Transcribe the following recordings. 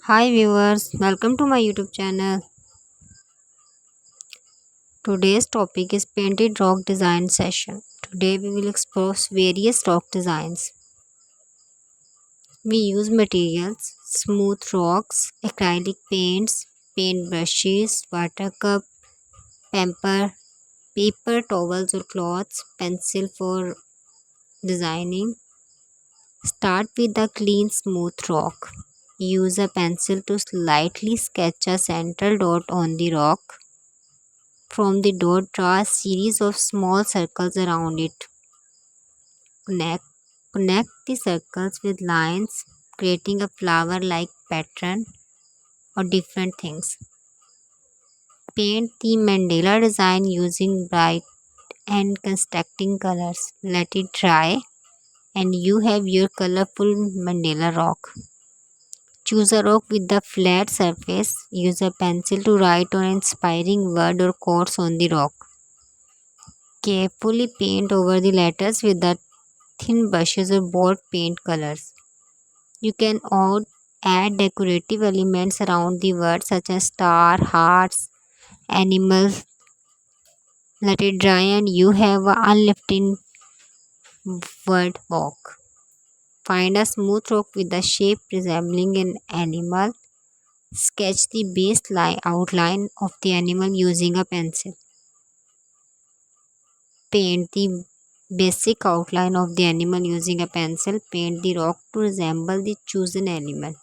Hi viewers, welcome to my YouTube channel. Today's topic is painted rock design session. Today we will explore various rock designs. We use materials, smooth rocks, acrylic paints, paint brushes, water cup, paper, paper towels or cloths, pencil for designing. Start with a clean smooth rock. Use a pencil to slightly sketch a central dot on the rock. From the dot, draw a series of small circles around it. Connect, connect the circles with lines, creating a flower-like pattern or different things. Paint the mandala design using bright and constructing colors. Let it dry and you have your colorful mandala rock. Choose a rock with a flat surface. Use a pencil to write an inspiring word or quotes on the rock. Carefully paint over the letters with the thin brushes or bold paint colors. You can add decorative elements around the word such as star, hearts, animals. Let it dry and you have a uplifting word walk. Find a smooth rock with a shape resembling an animal. Sketch the base outline of the animal using a pencil. Paint the basic outline of the animal using a pencil. Paint the rock to resemble the chosen animal.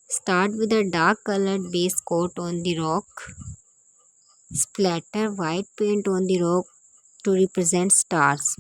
Start with a dark colored base coat on the rock. Splatter white paint on the rock to represent stars.